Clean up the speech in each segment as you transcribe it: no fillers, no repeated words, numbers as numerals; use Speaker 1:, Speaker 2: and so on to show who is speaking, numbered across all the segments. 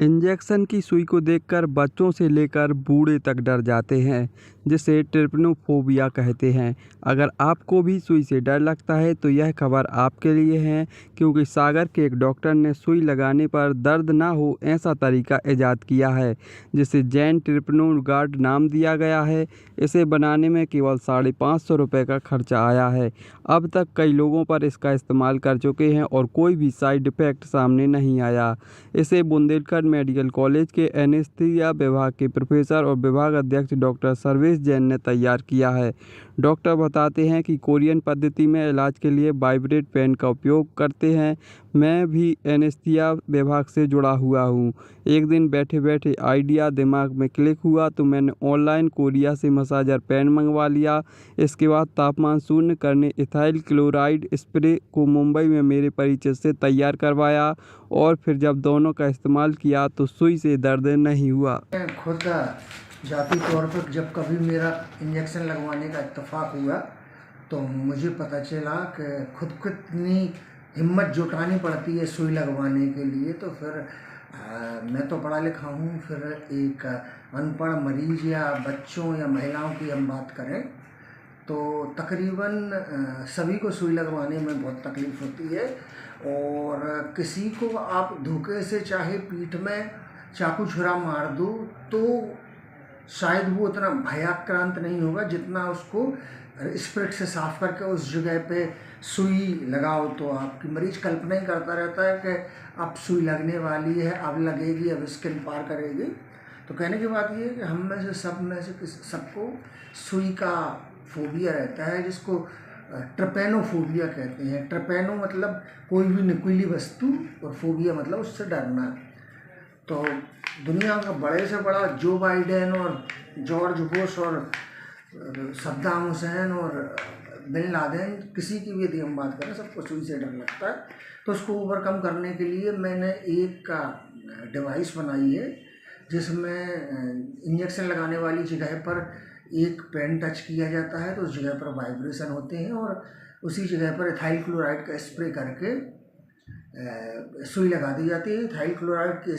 Speaker 1: Injection की सुई को देखकर बच्चों से लेकर बूढ़े तक डर जाते हैं, जिसे ट्रिपनोफोबिया कहते हैं। अगर आपको भी सुई से डर लगता है तो यह खबर आपके लिए है, क्योंकि सागर के एक डॉक्टर ने सुई लगाने पर दर्द ना हो ऐसा तरीका ईजाद किया है, जिसे जैन ट्रिपनोगार्ड नाम दिया गया है। इसे बनाने में केवल 550 रुपये का खर्चा आया है। अब तक कई लोगों पर इसका इस्तेमाल कर चुके हैं और कोई भी साइड इफ़ेक्ट सामने नहीं आया। इसे बुंदेलखंड मेडिकल कॉलेज के एनेस्थीसिया विभाग के प्रोफेसर और विभाग अध्यक्ष डॉक्टर सर्वेश जैन ने तैयार किया है। डॉक्टर बताते हैं कि कोरियन पद्धति में इलाज के लिए वाइब्रेट पेन का उपयोग करते हैं। मैं भी एनेस्थीसिया विभाग से जुड़ा हुआ हूँ। एक दिन बैठे बैठे आइडिया दिमाग में क्लिक हुआ तो मैंने ऑनलाइन कोरिया से मसाजर पेन मंगवा लिया। इसके बाद तापमान शून्य करने इथाइल क्लोराइड स्प्रे को मुंबई में मेरे परिचय से तैयार करवाया और फिर जब दोनों का इस्तेमाल किया तो सुई से दर्द नहीं हुआ।
Speaker 2: खुद जाती तौर पर जब कभी मेरा इंजेक्शन लगवाने का इत्तेफाक हुआ तो मुझे पता चला कि खुद को इतनी हिम्मत जुटानी पड़ती है सुई लगवाने के लिए। तो फिर मैं तो पढ़ा लिखा हूँ, फिर एक अनपढ़ मरीज या बच्चों या महिलाओं की हम बात करें तो तकरीबन सभी को सुई लगवाने में बहुत तकलीफ़ होती है। और किसी को आप धोखे से चाहे पीठ में चाकू छुरा मार दो तो शायद वो उतना भयाक्रांत नहीं होगा जितना उसको स्प्रिट से साफ करके उस जगह पे सुई लगाओ तो आपकी मरीज कल्पना ही करता रहता है कि अब सुई लगने वाली है, अब लगेगी, अब स्किन पार करेगी। तो कहने की बात ये है कि हम में से सबको सुई का फोबिया रहता है, जिसको ट्रपेनोफोबिया कहते हैं। ट्रपेनो मतलब कोई भी नुकीली वस्तु और फोबिया मतलब उससे डरना। तो दुनिया का बड़े से बड़ा जो बाइडेन और जॉर्ज बुश और सद्दाम हुसैन और बिन लादेन, किसी की भी यदि हम बात करें, सबको सुई से डर लगता है। तो उसको ओवरकम करने के लिए मैंने एक डिवाइस बनाई है जिसमें इंजेक्शन लगाने वाली जगह पर एक पेन टच किया जाता है तो उस जगह पर वाइब्रेशन होते हैं और उसी जगह पर इथाइल क्लोराइड का स्प्रे करके सुई लगा दी जाती है। इथाइल क्लोराइड के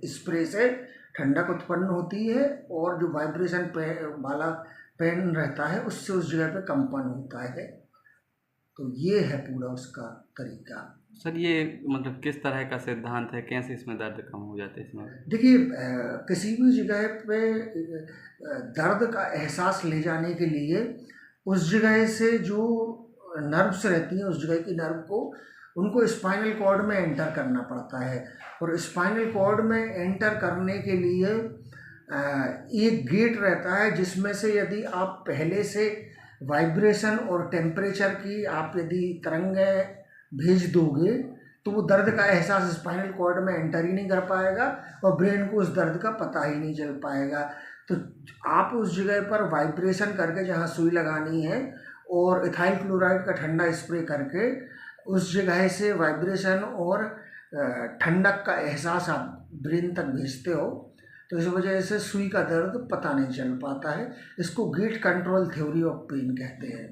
Speaker 2: स्प्रे से ठंडक उत्पन्न होती है और जो वाइब्रेशन वाला पेन रहता है उससे उस जगह पे कंपन होता है। तो ये है पूरा उसका तरीका।
Speaker 3: सर, ये मतलब किस तरह का सिद्धांत है, कैसे इसमें दर्द कम हो जाता है? इसमें
Speaker 2: देखिए, किसी भी जगह पे दर्द का एहसास ले जाने के लिए उस जगह से जो नर्व्स रहती हैं, उस जगह की नर्व को उनको स्पाइनल कॉर्ड में एंटर करना पड़ता है। और स्पाइनल कॉर्ड में एंटर करने के लिए एक गेट रहता है जिसमें से यदि आप पहले से वाइब्रेशन और टेम्परेचर की आप यदि तरंगें भेज दोगे तो वो दर्द का एहसास स्पाइनल कॉर्ड में एंटर ही नहीं कर पाएगा और ब्रेन को उस दर्द का पता ही नहीं चल पाएगा। तो आप उस जगह पर वाइब्रेशन करके जहाँ सुई लगानी है और इथाइल क्लोराइड का ठंडा स्प्रे करके उस जगह से वाइब्रेशन और ठंडक का एहसास आप ब्रेन तक भेजते हो, तो इस वजह से सुई का दर्द पता नहीं चल पाता है। इसको gate control theory of pain कहते हैं।